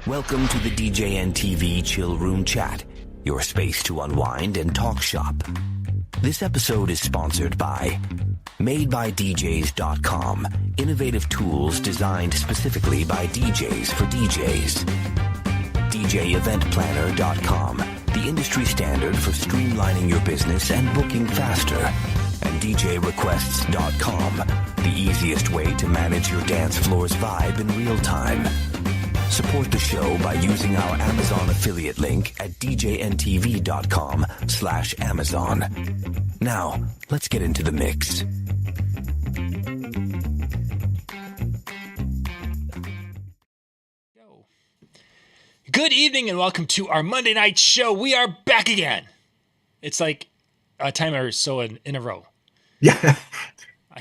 Welcome to the DJNTV Chill Room Chat, your space to unwind and talk shop. This episode is sponsored by MadeByDJs.com, innovative tools designed specifically by DJs for DJs. DJEventPlanner.com, the industry standard for streamlining your business and booking faster. And DJRequests.com, the easiest way to manage your dance floor's vibe in real time. Support the show by using our Amazon affiliate link at djntv.com/Amazon. Now, let's get into the mix. Good evening and welcome to our Monday night show. We are back again. It's like a time or so in a row. Yeah,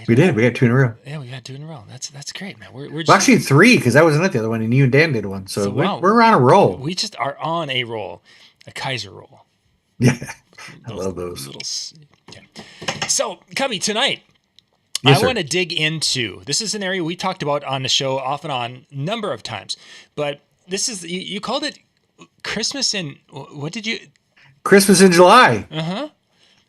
we did. We got two in a row. Yeah, we got two in a row. That's great, man. We're just, well, actually three, because I wasn't at the other one, and you and Dan did one. So we're on a roll. We just are on a roll, a Kaiser roll. Yeah, I love those. Yeah. So, Cubbie, tonight, yes, I want to dig into, this is an area we talked about on the show off and on a number of times, but this is, you called it Christmas in, what did you? Christmas in July. Uh-huh.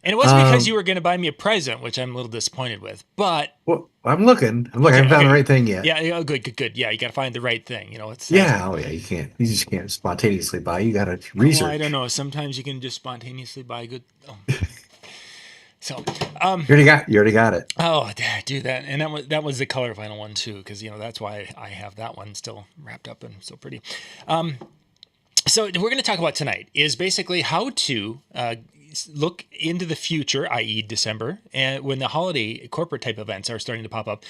And it wasn't because you were going to buy me a present, which I'm a little disappointed with, but. Well, I'm looking. I haven't found the right thing yet. Yeah, good. Yeah, you got to find the right thing. You know, it's. You just can't spontaneously buy. You got to research. Well, I don't know. Sometimes you can just spontaneously buy good. Oh. So. You already got it. Oh, I do that. And that was the color vinyl one too, because, that's why I have that one still wrapped up and so pretty. So we're going to talk about tonight is basically how to look into the future, i.e. December, and when the holiday corporate type events are starting to pop up.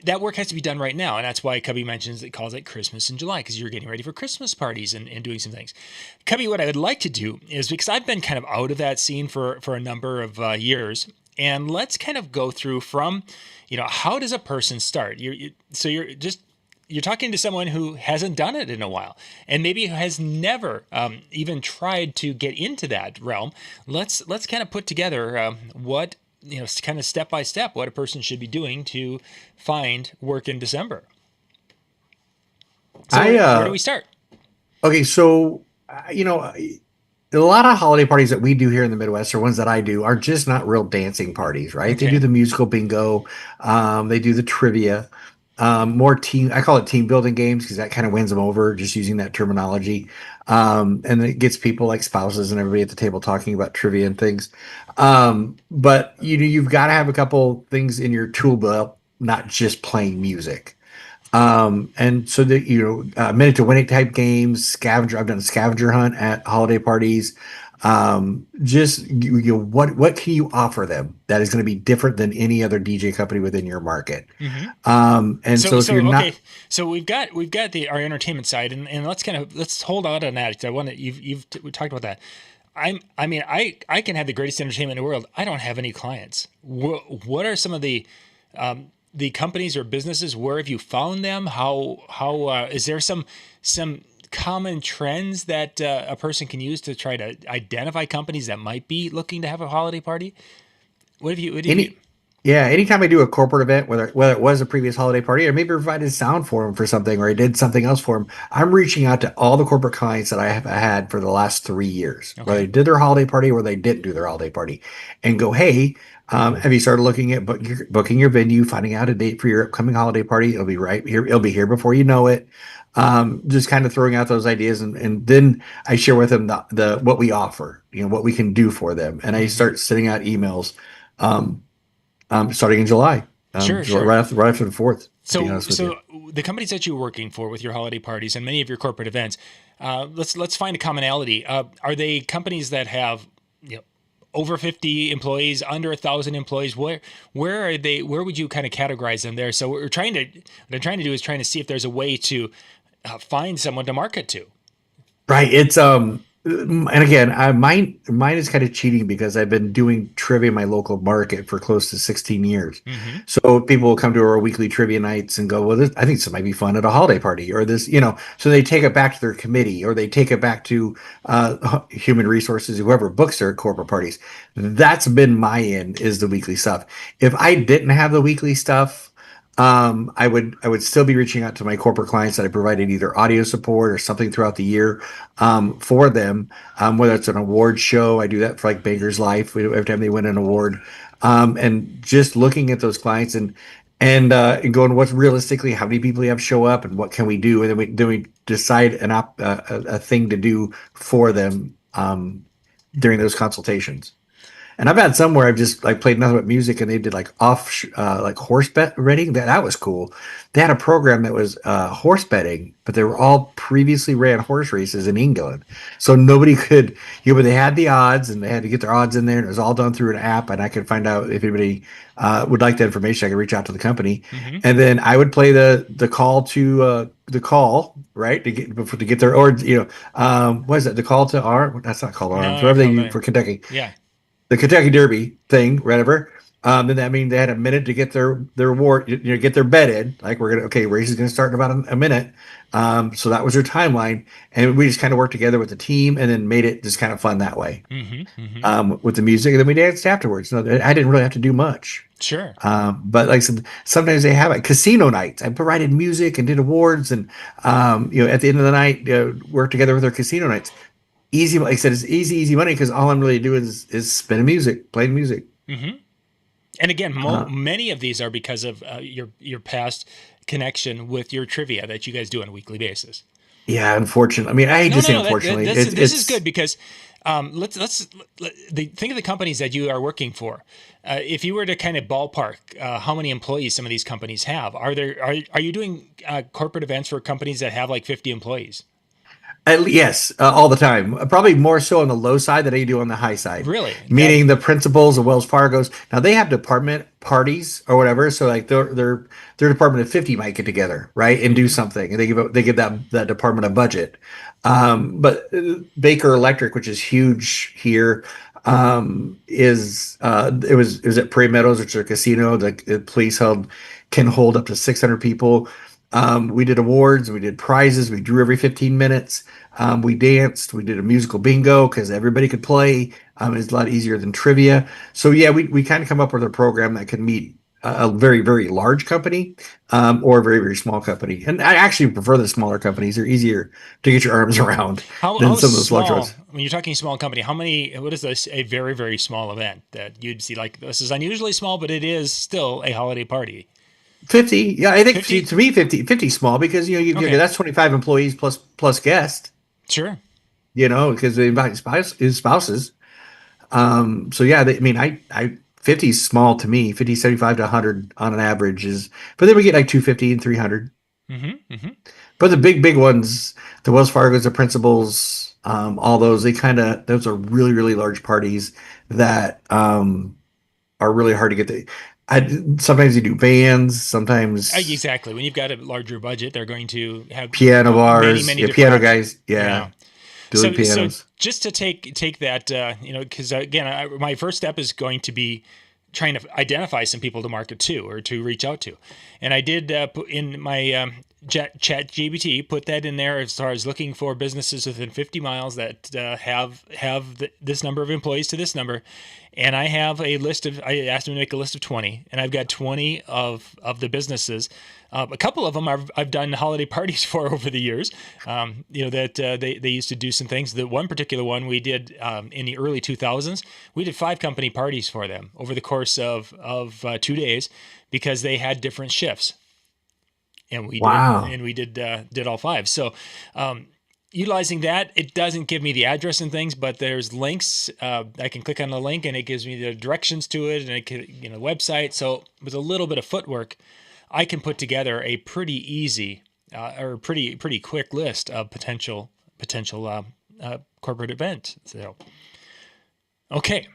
That work has to be done right now, and that's why Cubbie calls it Christmas in July, because you're getting ready for Christmas parties and doing some things. Cubbie, what I would like to do is, because I've been kind of out of that scene for a number of years, and let's kind of go through from, how does a person start? You're talking to someone who hasn't done it in a while and maybe has never even tried to get into that realm. Let's kind of put together what, kind of step by step, what a person should be doing to find work in December. So where do we start? Okay, so, a lot of holiday parties that we do here in the Midwest, or ones that I do, are just not real dancing parties, right? Okay. They do the musical bingo. They do the trivia. More team, I call it team building games, because that kind of wins them over, just using that terminology. And it gets people like spouses and everybody at the table talking about trivia and things. But you've got to have a couple things in your tool belt, not just playing music. And so that, minute to win it type games, scavenger. I've done a scavenger hunt at holiday parties. What can you offer them that is going to be different than any other DJ company within your market? Mm-hmm. So if you're not, so we've got our entertainment side, and let's hold out on that. I want to, we talked about that. I can have the greatest entertainment in the world. I don't have any clients. What are some of the companies or businesses? Where have you found them? How is there some common trends that a person can use to try to identify companies that might be looking to have a holiday party? Anytime I do a corporate event, whether it was a previous holiday party, or maybe provided sound for them for something, or I did something else for them, I'm reaching out to all the corporate clients that I have had for the last 3 years, whether they did their holiday party or they didn't do their holiday party, and go, hey, have you started looking at booking your venue, finding out a date for your upcoming holiday party? It'll be right here. It'll be here before you know it. Just kind of throwing out those ideas, and then I share with them the what we offer, what we can do for them, and I start sending out emails, starting in July, sure. right after the 4th. So the companies that you're working for with your holiday parties and many of your corporate events, let's find a commonality. Are they companies that have over 50 employees, under 1,000 employees? Where are they? Where would you kind of categorize them there? So what I'm trying to do is trying to see if there's a way to find someone to market to. Right. It's and again, mine is kind of cheating, because I've been doing trivia in my local market for close to 16 years. Mm-hmm. So people will come to our weekly trivia nights and go, well, I think this might be fun at a holiday party, or this, so they take it back to their committee, or they take it back to human resources, whoever books their corporate parties. That's been my end, is the weekly stuff. If I didn't have the weekly stuff, I would still be reaching out to my corporate clients that I provided either audio support or something throughout the year for them. Whether it's an award show, I do that for like Banger's Life every time they win an award, and just looking at those clients and going, what's realistically how many people you have show up and what can we do, and then we decide a thing to do for them during those consultations. And I've had some where I've just like played nothing but music, and they did like like horse bet betting. That was cool. They had a program that was horse betting, but they were all previously ran horse races in England, so nobody could. But they had the odds, and they had to get their odds in there, and it was all done through an app. And I could find out if anybody would like that information. I could reach out to the company, and then I would play the call to the call right to get their, or what is it, the call to arm? That's not call to arms. No, Whatever they call use to- for Kentucky, Yeah. the Kentucky Derby thing, whatever. Then that means they had a minute to get their award, get their bet in. Like race is gonna start in about a minute. So that was their timeline, and we just kind of worked together with the team, and then made it just kind of fun that way. With the music, and then we danced afterwards. No, I didn't really have to do much. Sure. But like I said, sometimes they have it. Casino nights. I provided music and did awards, and at the end of the night, worked together with their casino nights. Easy, like I said, it's easy money because all I'm really doing is spinning music, playing music. And again, many of these are because of your past connection with your trivia that you guys do on a weekly basis. Yeah, unfortunately. I mean, I hate to say unfortunately. This is good because think of the companies that you are working for. If you were to kind of ballpark how many employees some of these companies have, are you doing corporate events for companies that have like 50 employees? Yes, all the time. Probably more so on the low side than I do on the high side. Really? Meaning the principals of Wells Fargo's. Now they have department parties or whatever. So like their department of 50 might get together, right, and do something, and they give that department a budget. But Baker Electric, which is huge here, it was at Prairie Meadows, which is a casino. The police can hold up to 600 people. We did awards, we did prizes, we drew every 15 minutes. We danced, we did a musical bingo because everybody could play. It's a lot easier than trivia. So yeah, we kind of come up with a program that could meet a very, very large company, or a very, very small company. And I actually prefer the smaller companies. They're easier to get your arms around how than some of those small, large ones. when you're talking small company, what is this, a very, very small event that you'd see like, this is unusually small, but it is still a holiday party? 50. Yeah, I think 50? to me 50 is small because Okay. that's 25 employees plus guests, Sure. because they invite spouses. So yeah, I mean, I 50 is small to me. 50, 75 to 100 on an average but then we get like 250 and 300. But the big ones, the Wells Fargo's, the principals, all those, those are really, really large parties that are really hard to get. Sometimes you do bands, sometimes Exactly. When you've got a larger budget, they're going to have piano bars, many piano different- guys, doing pianos. So just to take that, because again, my first step is going to be trying to identify some people to market to or to reach out to, and I did put in my Chat GBT, put that in there as far as looking for businesses within 50 miles that have this number of employees to this number, and I have a list of. I asked them to make a list of 20, and I've got 20 of the businesses. A couple of them I've done holiday parties for over the years. That they used to do some things. The one particular one we did in the early 2000s, we did 5 company parties for them over the course of 2 days because they had different shifts. And we did all 5. So utilizing that, it doesn't give me the address and things, but there's links. I can click on the link and it gives me the directions to it, and it can, website. So with a little bit of footwork, I can put together a pretty easy or pretty quick list of potential corporate event. So okay.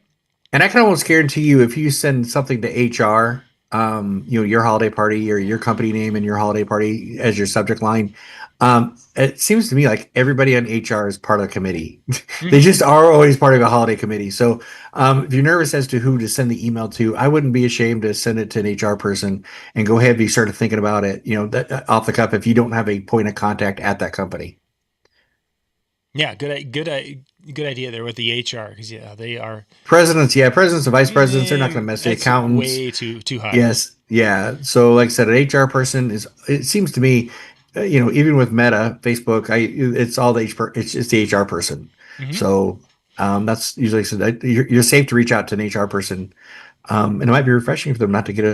And I can almost guarantee you, if you send something to HR, your holiday party or your company name and your holiday party as your subject line, it seems to me like everybody on HR is part of the committee. They just are always part of a holiday committee. So if you're nervous as to who to send the email to, I wouldn't be ashamed to send it to an HR person and go ahead and you started thinking about it, off the cuff if you don't have a point of contact at that company. Yeah, good good idea there with the HR because they are Presidents, yeah, presidents and vice presidents, they're not going to mess. The that's accountants, way too high. yes, yeah. So, like I said, an HR person is. It seems to me, even with Meta, Facebook, it's all the it's the HR person. Mm-hmm. So, that's usually so that you're safe to reach out to an HR person, and it might be refreshing for them not to get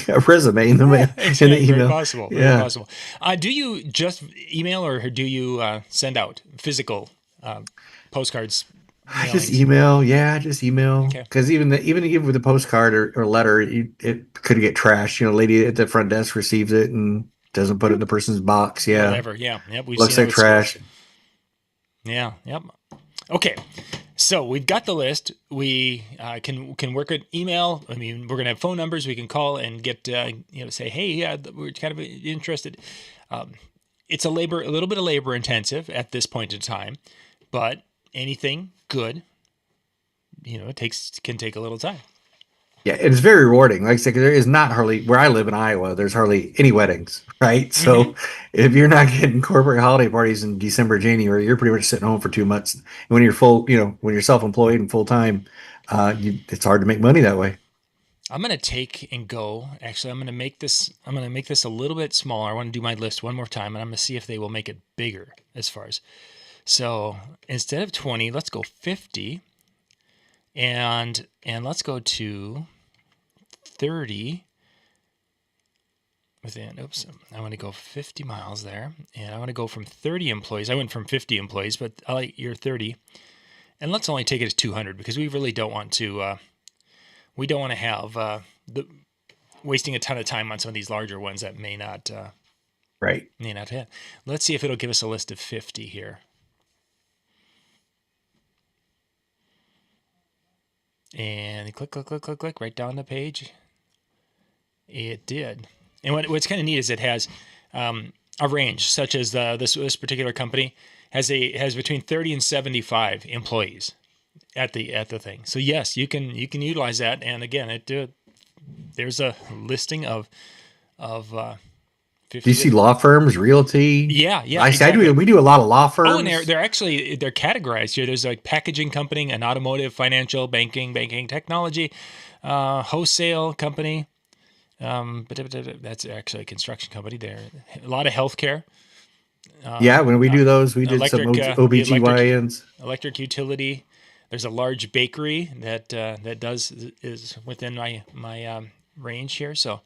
a resume in the in the Very email. possible. Very Yeah, possible. Do you just email or do you send out physical postcards? I just Mailings? email. Yeah, I just email Okay. because even with a postcard or letter, it could get trashed. Lady at the front desk receives it and doesn't put it in the person's box. Yeah, Whatever. Yeah. Yep. We've seen looks that like with schools. trash. Yeah. Yep. Okay. So we've got the list. We can work at email. I mean, we're gonna have phone numbers. We can call and get say, hey, yeah, we're kind of interested. It's a little bit of labor intensive at this point in time, but anything good, can take a little time. Yeah, it's very rewarding. Like I said, 'cause there is not hardly where I live in Iowa. There's hardly any weddings, right? So if you're not getting corporate holiday parties in December, January, you're pretty much sitting home for 2 months. And when you're when you're self-employed and full time, it's hard to make money that way. I'm gonna take and go. Actually, I'm gonna make this. I'm gonna make this a little bit smaller. I want to do my list one more time, and I'm gonna see if they will make it bigger. As far as so, instead of 20, let's go 50, and let's go to 30. Oops, I want to go 50 miles there, and I want to go from 30 employees. I went from 50 employees, but I like your 30, and let's only take it as 200 because we really don't want to. We don't want to have wasting a ton of time on some of these larger ones that may not Right. hit. Let's see if it'll give us a list of 50 here. And click right down the page. It did. And what's kind of neat is it has a range, such as this particular company has between 30 and 75 employees at the thing. So yes, you can utilize that. And again, there's a listing of 50. Do you see law firms, realty? Yeah, Exactly. We do a lot of law firms. Oh, and they're categorized here. There's like packaging company, an automotive, financial, banking technology, wholesale company. But that's actually a construction company. There, a lot of healthcare. Yeah, when we do those, we did some OBGYNs. Electric utility. There's a large bakery that is within my range here. So,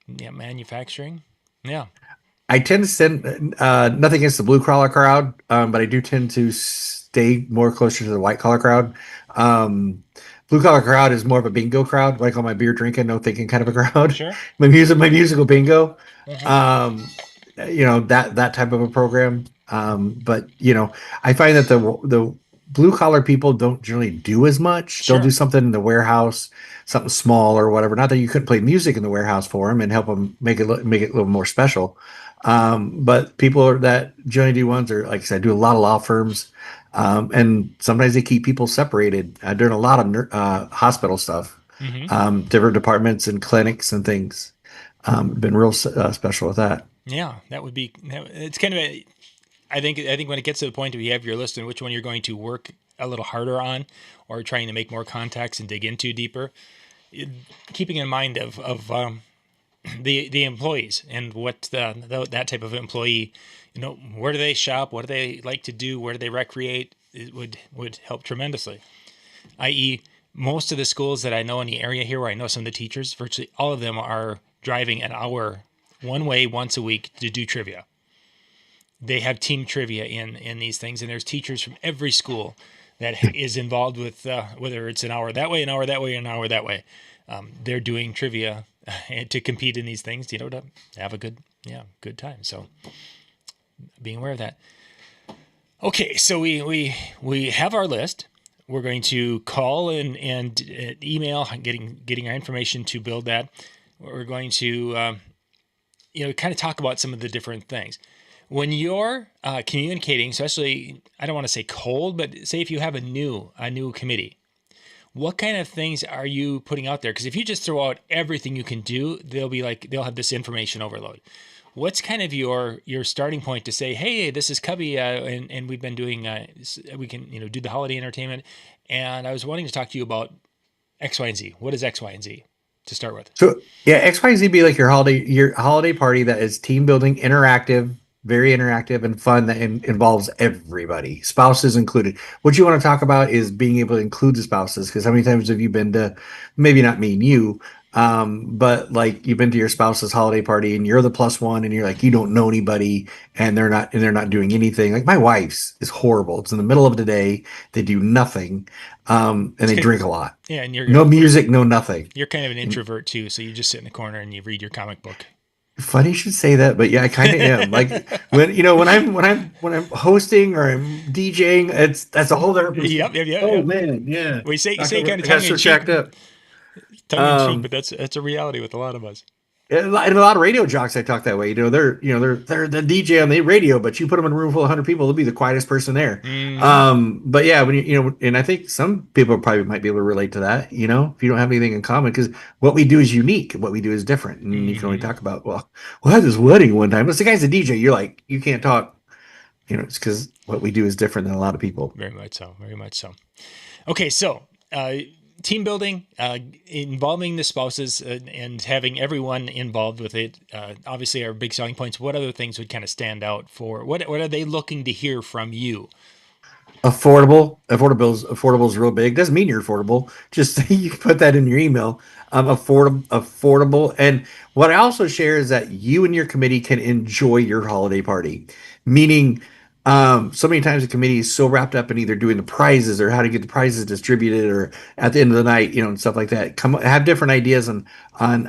yeah, manufacturing. Yeah. I tend to send nothing against the blue collar crowd, but I do tend to stay more closer to the white collar crowd. Blue collar crowd is more of a bingo crowd, what I call my beer drinking, no thinking kind of a crowd. Sure. my musical bingo. That type of a program. But I find that the blue collar people don't generally do as much. Sure. They'll do something in the warehouse, something small or whatever. Not that you couldn't play music in the warehouse for them and help them make it a little more special. But people that generally do ones are, like I said, do a lot of law firms. And sometimes they keep people separated. Doing a lot of hospital stuff, different departments and clinics and things. Been real special with that. Yeah, that would be. It's kind of I think when it gets to the point where you have your list and which one you're going to work a little harder on, or trying to make more contacts and dig into deeper, keeping in mind of the employees and what that type of employee, where do they shop, what do they like to do, where do they recreate, it would help tremendously. I.e., most of the schools that I know in the area here, where I know some of the teachers, virtually all of them are driving an hour one way once a week to do trivia. They have team trivia in these things, and there's teachers from every school that is involved with whether it's an hour that way, an hour that way, an hour that way. They're doing trivia to compete in these things, to have a good time. So being aware of that. Okay, so we have our list. We're going to call and email, getting our information to build that. We're going to kind of talk about some of the different things. When you're communicating, especially, I don't want to say cold, but say if you have a new committee, what kind of things are you putting out there? Because if you just throw out everything you can do, they'll have this information overload. what's kind of your starting point to say, hey, this is Cubbie, and we've been doing, we can, do the holiday entertainment. And I was wanting to talk to you about X, Y, and Z. What is X, Y, and Z to start with? So yeah, XYZ be like your holiday party that is team building, interactive, very interactive and fun that involves everybody, spouses included. What you want to talk about is being able to include the spouses, because how many times have you been to, maybe not me and you, but like you've been to your spouse's holiday party and you're the plus one and you're like you don't know anybody and they're not doing anything. Like my wife's is horrible. It's in the middle of the day. They do nothing, and they drink a lot. Yeah, and No music, no nothing. You're kind of an introvert too, so you just sit in the corner and you read your comic book. Funny you should say that, but yeah, I kind of am. Like when I'm hosting or I'm DJing, that's a whole other. Yep. Oh man, yeah. We say kind of I got tongue so in jacked cheek, up. but that's a reality with a lot of us. And a lot of radio jocks I talk that way. They're the DJ on the radio, but you put them in a room full of 100 people, they'll be the quietest person there. But yeah, when and I think some people probably might be able to relate to that. If you don't have anything in common, because what we do is unique, what we do is different, and you can only talk about I had this wedding one time. It's the guy's a DJ. You're like you can't talk. It's because what we do is different than a lot of people. Very much so. Very much so. Okay, so. Team building, involving the spouses and having everyone involved with it, obviously are big selling points. What other things would kind of stand out for, what are they looking to hear from you? Affordable is real big. Doesn't mean you're affordable. Just you can put that in your email. Affordable. And what I also share is that you and your committee can enjoy your holiday party. Meaning, so many times the committee is so wrapped up in either doing the prizes or how to get the prizes distributed or at the end of the night, and stuff like that. Have different ideas on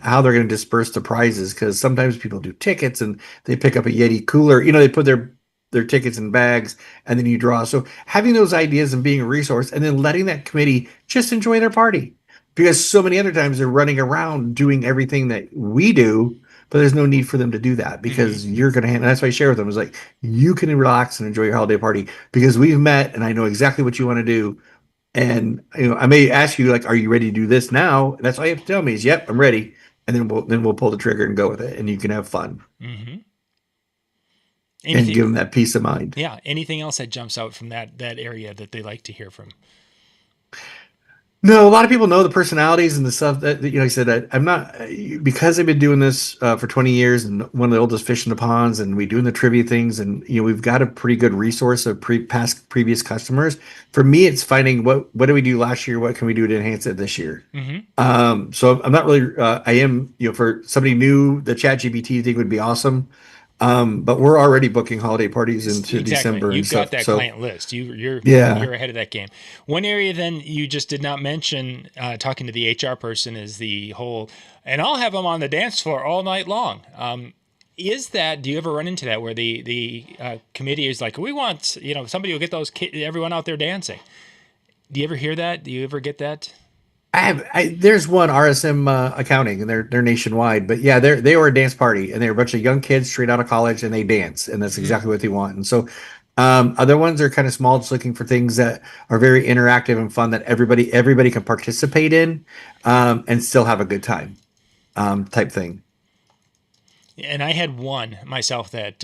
how they're going to disperse the prizes, because sometimes people do tickets and they pick up a Yeti cooler. They put their tickets in bags and then you draw. So having those ideas and being a resource and then letting that committee just enjoy their party, because so many other times they're running around doing everything that we do. But there's no need for them to do that, because you're going to handle. That's why I share with them is like, you can relax and enjoy your holiday party because we've met and I know exactly what you want to do. And I may ask you like, are you ready to do this now? And that's all you have to tell me is, yep, I'm ready. And then we'll pull the trigger and go with it, and you can have fun. Mm-hmm. And give them that peace of mind. Yeah. Anything else that jumps out from that area that they like to hear from? No, a lot of people know the personalities and the stuff that, like I said, I'm not, because I've been doing this for 20 years and one of the oldest fish in the ponds, and we doing the trivia things, and we've got a pretty good resource of previous customers. For me, it's finding what did we do last year? What can we do to enhance it this year? So I'm not really, I am, for somebody new, the ChatGPT thing would be awesome. But we're already booking holiday parties into December. You've got that client list. You're ahead of that game. One area then you just did not mention, talking to the HR person, is the whole, and I'll have them on the dance floor all night long. Do you ever run into that where the committee is like, we want, somebody will get everyone out there dancing. Do you ever hear that? Do you ever get that? There's one RSM accounting, and they're nationwide, but yeah, they were a dance party, and they're a bunch of young kids straight out of college, and they dance, and that's exactly what they want. And so, other ones are kind of small, just looking for things that are very interactive and fun that everybody can participate in, and still have a good time, type thing. And I had one myself that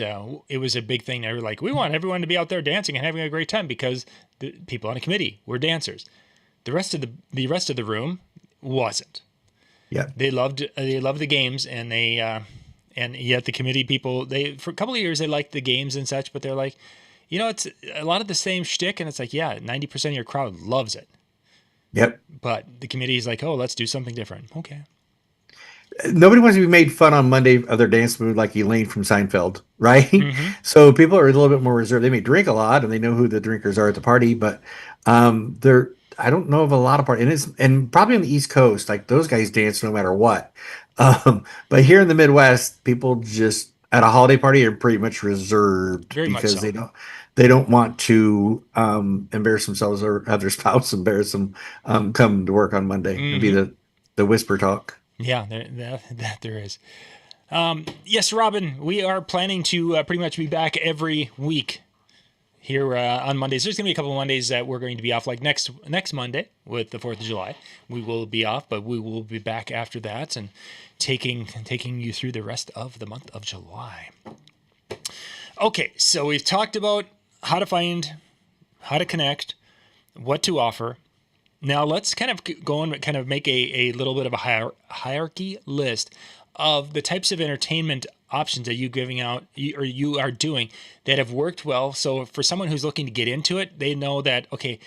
it was a big thing. They were like, we want everyone to be out there dancing and having a great time because the people on a committee were dancers. The rest of the room wasn't. Yeah. They loved the games, and and yet the committee people, for a couple of years they liked the games and such, but they're like, it's a lot of the same shtick, and it's like, yeah, 90% of your crowd loves it. Yep. But the committee is like, oh, let's do something different. Okay. Nobody wants to be made fun on Monday of their dance mood like Elaine from Seinfeld, right? So people are a little bit more reserved. They may drink a lot and they know who the drinkers are at the party, but I don't know of a lot of parties, and probably on the East Coast, like those guys dance no matter what. But here in the Midwest, people just at a holiday party are pretty much reserved because they don't want to embarrass themselves or have their spouse embarrass them. Come to work on Monday and be the whisper talk. Yeah, that there is. Yes, Robin, we are planning to pretty much be back every week. here on Mondays. There's going to be a couple of Mondays that we're going to be off, like next Monday with the 4th of July. We will be off, but we will be back after that and taking you through the rest of the month of July. Okay, so we've talked about how to find, how to connect, what to offer. Now let's kind of go and kind of make a little bit of a hierarchy list of the types of entertainment options that you're giving out or you are doing that have worked well. So for someone who's looking to get into it, they know that, okay,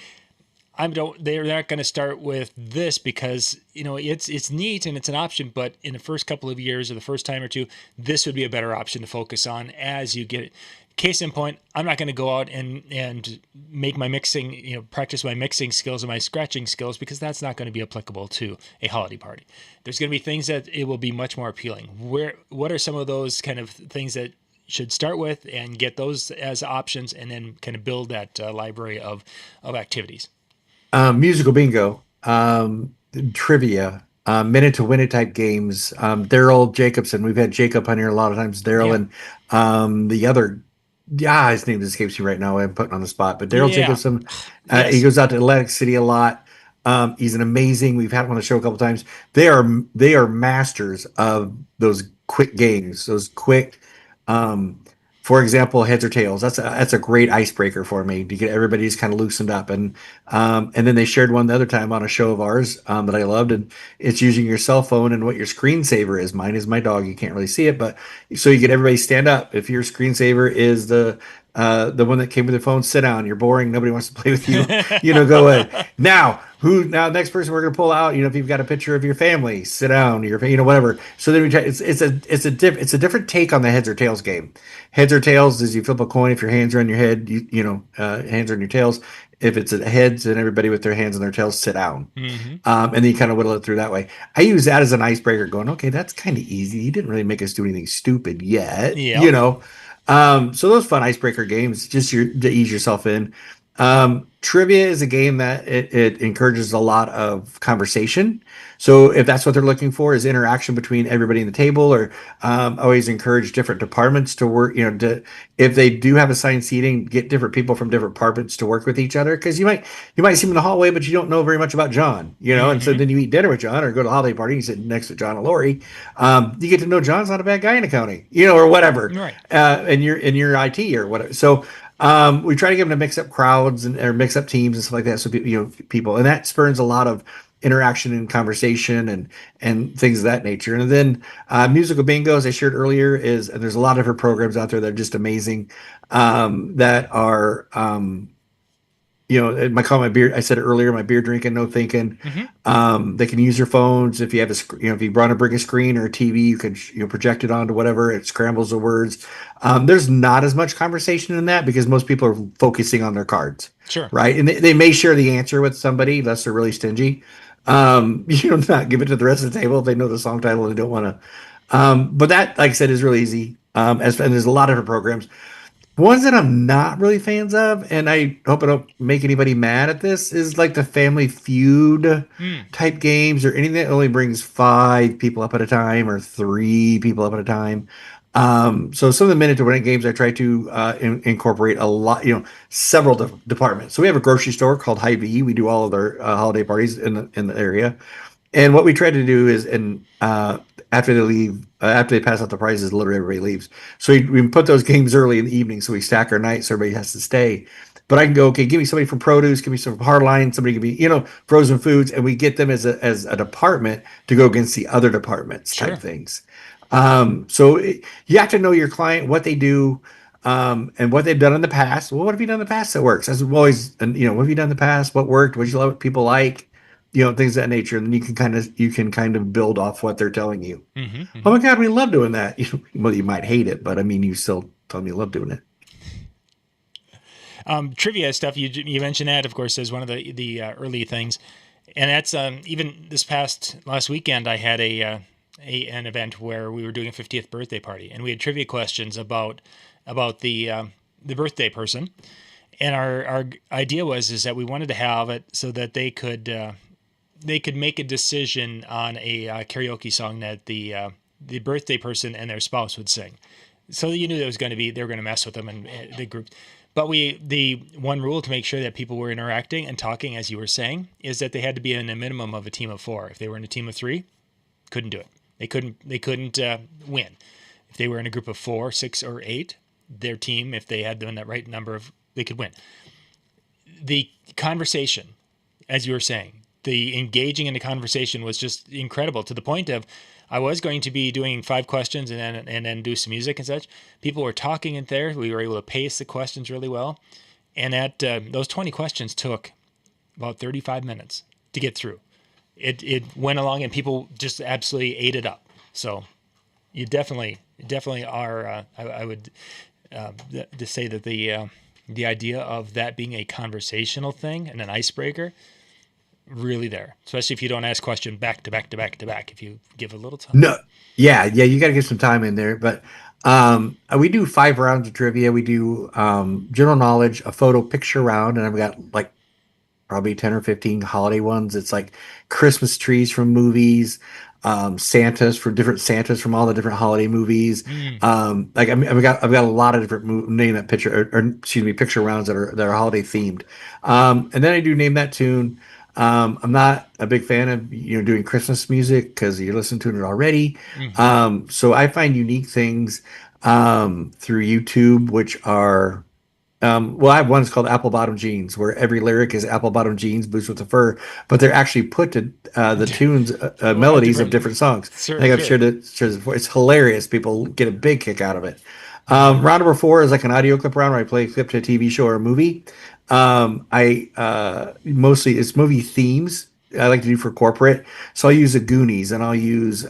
they're not going to start with this because, you know, it's neat and it's an option, but in the first couple of years or the first time or two, this would be a better option to focus on as you get it. Case in point, I'm not going to go out and make my mixing, you know, practice my mixing skills and my scratching skills because that's not going to be applicable to a holiday party. There's going to be things that it will be much more appealing. What are some of those kind of things that should start with and get those as options and then kind of build that library of activities? Musical bingo, trivia, minute to win it type games. Daryl Jacobson, we've had Jacob on here a lot of times. Daryl and the other, his name escapes me right now. I'm putting on the spot, but Daryl Jacobson, Yes. he goes out to Atlantic City a lot. He's an amazing. We've had him on the show a couple times. They are masters of those quick games, those quick. For example, heads or tails. That's a great icebreaker for me to get everybody just kind of loosened up. And then they shared one the other time on a show of ours that I loved, and it's using your cell phone and what your screensaver is. Mine is my dog. You can't really see it, but so you get everybody stand up. If your screensaver is the one that came with your phone, sit down. You're boring. Nobody wants to play with you. Go ahead. Now, next person we're going to pull out, if you've got a picture of your family, sit down, whatever. So then it's a different take on the heads or tails game. Heads or tails is you flip a coin. If your hands are on your head, hands are on your tails. If it's a heads, then everybody with their hands on their tails sit down. Mm-hmm. And then you kind of whittle it through that way. I use that as an icebreaker going, okay, that's kind of easy. He didn't really make us do anything stupid yet, So those fun icebreaker games, just to ease yourself in. Trivia is a game that it encourages a lot of conversation. So if that's what they're looking for is interaction between everybody in the table, or always encourage different departments to work, if they do have assigned seating, get different people from different departments to work with each other. Cause you might see him in the hallway, but you don't know very much about John, and so then you eat dinner with John or go to a holiday party, you sit next to John and Lori. You get to know John's not a bad guy in accounting, or whatever, right. And you're in your IT or whatever. So, we try to get them to mix up crowds or mix up teams and stuff like that. So people, and that spurs a lot of interaction and conversation and things of that nature. And then musical bingo, as I shared earlier, and there's a lot of different programs out there that are just amazing. That are my beer. I said it earlier. My beer drinking, no thinking. Mm-hmm. They can use your phones if you have if you want to bring a screen or a TV, you can project it onto whatever. It scrambles the words. There's not as much conversation in that because most people are focusing on their cards. Sure. Right, and they may share the answer with somebody unless they're really stingy. Not give it to the rest of the table if they know the song title and they don't want to. But that, like I said, is really easy. And there's a lot of different programs. Ones that I'm not really fans of, and I hope I don't make anybody mad at this, is like the Family Feud type games or anything that only brings 5 people up at a time or 3 people up at a time. So some of the minute to win it games, I try to incorporate a lot, several departments. So we have a grocery store called Hy-Vee. We do all of their holiday parties in the area. And what we try to do is, after they leave, after they pass out the prizes, literally everybody leaves. So we put those games early in the evening, so we stack our nights, so everybody has to stay. But I can go, okay, give me somebody from produce, give me some hardline, somebody give me, frozen foods, and we get them as a department to go against the other departments type things. So you have to know your client, what they do, and what they've done in the past. Well, what have you done in the past that works? As always, and what have you done in the past? What worked? What you love? What people like? Things of that nature, and then you can kind of build off what they're telling you. Mm-hmm, mm-hmm. Oh my God, we love doing that. Well, you might hate it, but I mean, you still tell me you love doing it. Trivia stuff. You mentioned that, of course, as one of the early things, and that's even this last weekend. I had an event where we were doing a 50th birthday party, and we had trivia questions about the birthday person. And our idea is that we wanted to have it so that they could make a decision on a karaoke song that the birthday person and their spouse would sing. So you knew there was going to be, they were going to mess with them and the group. But the one rule to make sure that people were interacting and talking, as you were saying, is that they had to be in a minimum of a team of 4. If they were in a team of 3, couldn't do it. They couldn't win. If they were in a group of 4, 6, or 8, their team, if they had them in that right number of, they could win. The conversation, as you were saying, the engaging in the conversation was just incredible, to the point of I was going to be doing 5 questions and then do some music and such. People were talking in there. We were able to pace the questions really well. And those 20 questions took about 35 minutes to get through. It went along and people just absolutely ate it up. So you definitely are. I would to say that the idea of that being a conversational thing and an icebreaker, really there, especially if you don't ask question back to back to back to back. If you give a little time. No, yeah, you got to get some time in there. But we do 5 rounds of trivia. We do general knowledge, a photo picture round, and I've got like probably 10 or 15 holiday ones. It's like Christmas trees from movies, Santas from all the different holiday movies. Like I've got a lot of different name that picture or excuse me picture rounds that are holiday themed. And then I do name that tune. I'm not a big fan of doing Christmas music because you listen to it already. So I find unique things through YouTube, which are well, I have one called Apple Bottom Jeans, where every lyric is apple bottom jeans, boots with the fur, but they're actually put to the tunes, melodies of different songs. Sure, I think I've shared it before. It's hilarious. People get a big kick out of it. Round number 4 is like an audio clip round where I play a clip to a TV show or a movie. I mostly it's movie themes I like to do for corporate. So I'll use the Goonies and I'll use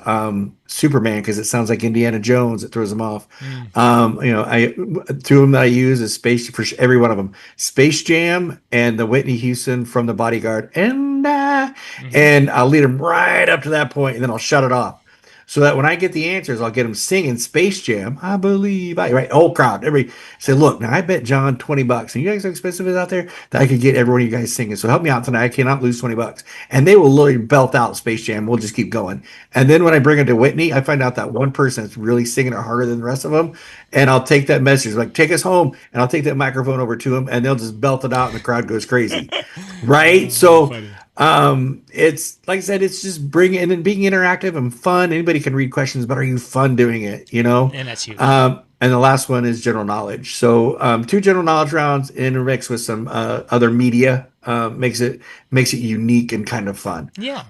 Superman because it sounds like Indiana Jones. It throws them off. I 2 of them that I use is for every one of them. Space Jam and the Whitney Houston from The Bodyguard. And I'll lead them right up to that point and then I'll shut it off. So that when I get the answers, I'll get them singing Space Jam. I believe right. Whole crowd. Everybody say, look, now I bet John $20. And you guys how expensive it is out there that I could get every one of you guys singing. So help me out tonight. I cannot lose $20. And they will literally belt out Space Jam. We'll just keep going. And then when I bring it to Whitney, I find out that one person is really singing it harder than the rest of them. And I'll take that message, like, take us home. And I'll take that microphone over to them and they'll just belt it out and the crowd goes crazy. Right? So funny. It's like I said, it's just bringing in and being interactive and fun. Anybody can read questions, but are you fun doing it? And that's huge. And the last one is general knowledge. So 2 general knowledge rounds intermixed with some other media makes it unique and kind of fun. Yeah.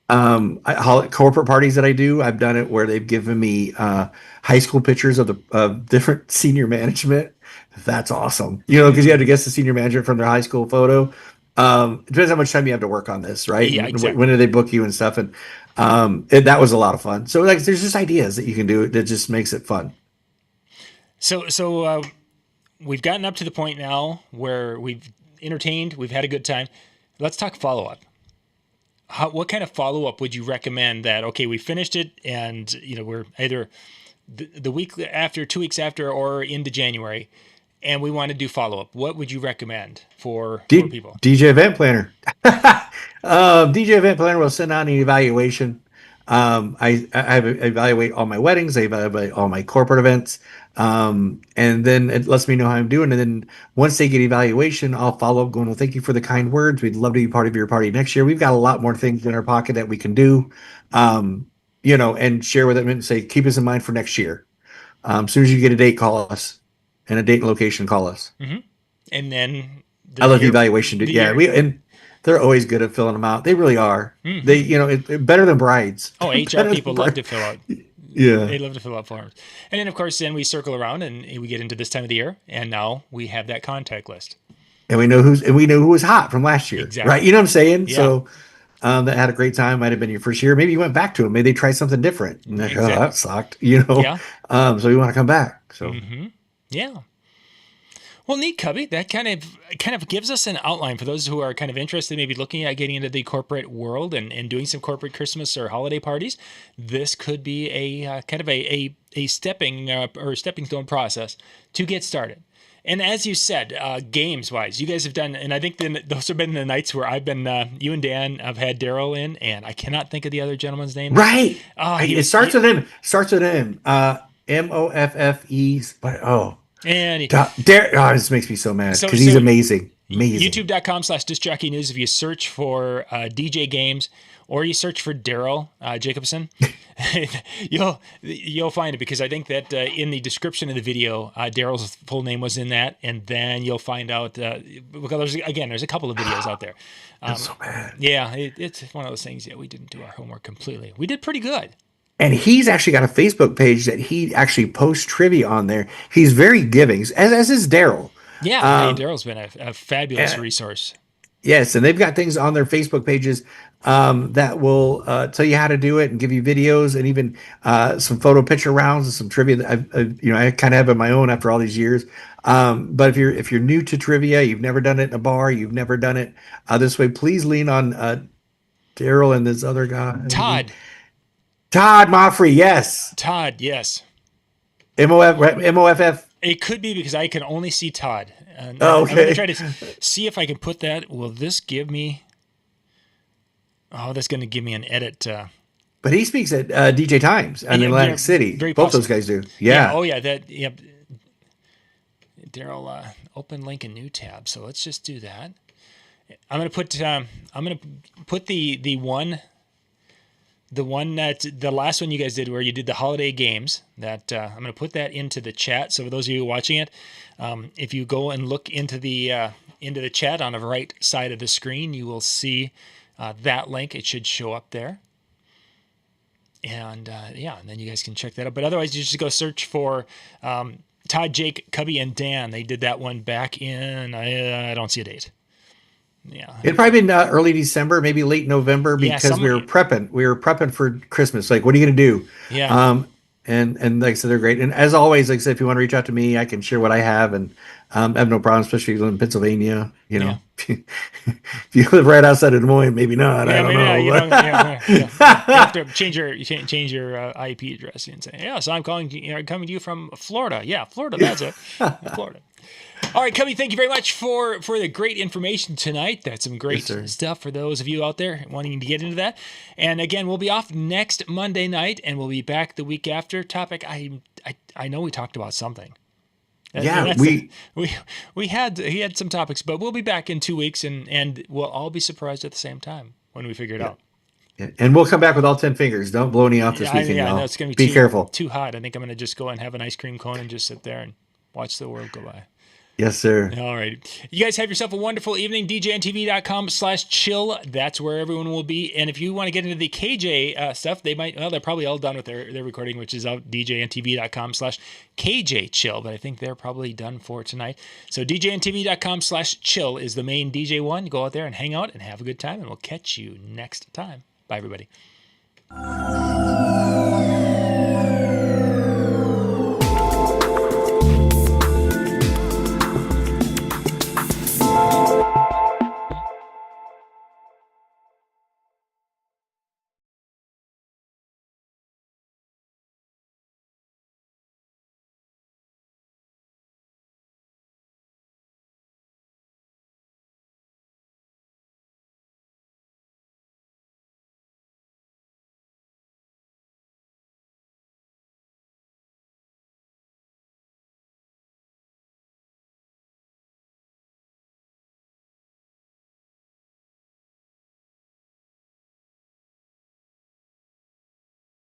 Corporate parties that I do, I've done it where they've given me high school pictures of different senior management. That's awesome. Because you have to guess the senior manager from their high school photo. It depends how much time you have to work on this, right? Yeah, exactly. When do they book you and stuff? And that was a lot of fun. So like, there's just ideas that you can do that just makes it fun. So we've gotten up to the point now where we've entertained, we've had a good time. Let's talk follow-up. What kind of follow-up would you recommend that, okay, we finished it and we're either the week after, 2 weeks after, or into January, and we want to do follow-up? What would you recommend for people? DJ Event Planner. DJ Event Planner will send out an evaluation. I evaluate all my weddings. I evaluate all my corporate events. And then it lets me know how I'm doing. And then once they get evaluation, I'll follow up going, well, thank you for the kind words. We'd love to be part of your party next year. We've got a lot more things in our pocket that we can do, and share with them and say, keep us in mind for next year. As soon as you get a date, call us. And a date and location, call us. Mm-hmm. And then I love the evaluation. And they're always good at filling them out. They really are. Mm-hmm. They better than brides. Oh, HR people love to fill out. Yeah, they love to fill out forms. And then of course, we circle around and we get into this time of the year, and now we have that contact list. And we know who was hot from last year, exactly. Right? You know what I'm saying? Yeah. So that had a great time. Might have been your first year. Maybe you went back to them. Maybe they tried something different. And like, exactly. Oh, that sucked. Yeah. So we want to come back. So. Mm-hmm. Yeah. Well, neat, Cubbie. That kind of gives us an outline for those who are kind of interested, maybe looking at getting into the corporate world and doing some corporate Christmas or holiday parties. This could be a kind of a stepping stone process to get started. And as you said, games wise, you guys have done, and I think those have been the nights where I've been, you and Dan, I've had Daryl in, and I cannot think of the other gentleman's name. Right. It starts with him. Moffes. But And This makes me so mad because he's amazing. Amazing. YouTube.com/discjockey news. If you search for DJ Games or you search for Daryl Jacobson, you'll find it, because I think that in the description of the video, Daryl's full name was in that, and then you'll find out because there's a couple of videos out there. That's so bad. Yeah, it's one of those things. Yeah, we didn't do our homework completely. We did pretty good. And he's actually got a Facebook page that he actually posts trivia on there. He's very giving, as is Daryl. Yeah, Daryl's been a fabulous resource. Yes, and they've got things on their Facebook pages that will tell you how to do it and give you videos and even some photo picture rounds and some trivia that I kind of have in my own after all these years. But if you're new to trivia, you've never done it in a bar, you've never done it this way, please lean on Daryl and this other guy, Todd Moffrey. Yes, Todd. Yes. MOFF. It could be because I can only see Todd. Okay. I'm going to try to see if I can put that. Will this give me? Oh, that's going to give me an edit. But he speaks at DJ Times in Atlantic City. Both those guys do. Yeah. Oh, yeah. Yep. Daryl, open link in new tab. So let's just do that. I'm going to put. The last one you guys did, where you did the holiday games, that I'm going to put that into the chat. So for those of you watching it, if you go and look into the chat on the right side of the screen, you will see that link. It should show up there. And and then you guys can check that out. But otherwise, you just go search for Todd, Jake, Cubbie, and Dan. They did that one back in, I don't see a date. Yeah, it'd probably been early December, maybe late November, because we were prepping. We were prepping for Christmas. Like, what are you going to do? Yeah. And like I said, they're great. And as always, like I said, if you want to reach out to me, I can share what I have, and I have no problem, especially if you live in Pennsylvania. If you live right outside of Des Moines, maybe not. I don't know. You have to change your IP address and say, so I'm coming to you from Florida. Yeah, Florida. That's it. Florida. All right, Cubbie, thank you very much for the great information tonight. That's some great stuff for those of you out there wanting to get into that. And again, we'll be off next Monday night, and we'll be back the week after. Topic, I know we talked about something. Yeah, he had some topics, but we'll be back in 2 weeks, and we'll all be surprised at the same time when we figure it out. Yeah. And we'll come back with all 10 fingers. Don't blow any off this weekend. Yeah, y'all. No, it's going to be careful. Too hot. I think I'm going to just go and have an ice cream cone and just sit there and watch the world go by. Yes, sir. All right. You guys have yourself a wonderful evening. DJNTV.com/chill. That's where everyone will be. And if you want to get into the KJ stuff, they're probably all done with their recording, which is out DJNTV.com/KJChill. But I think they're probably done for tonight. So DJNTV.com/chill is the main DJ one. Go out there and hang out and have a good time, and we'll catch you next time. Bye, everybody.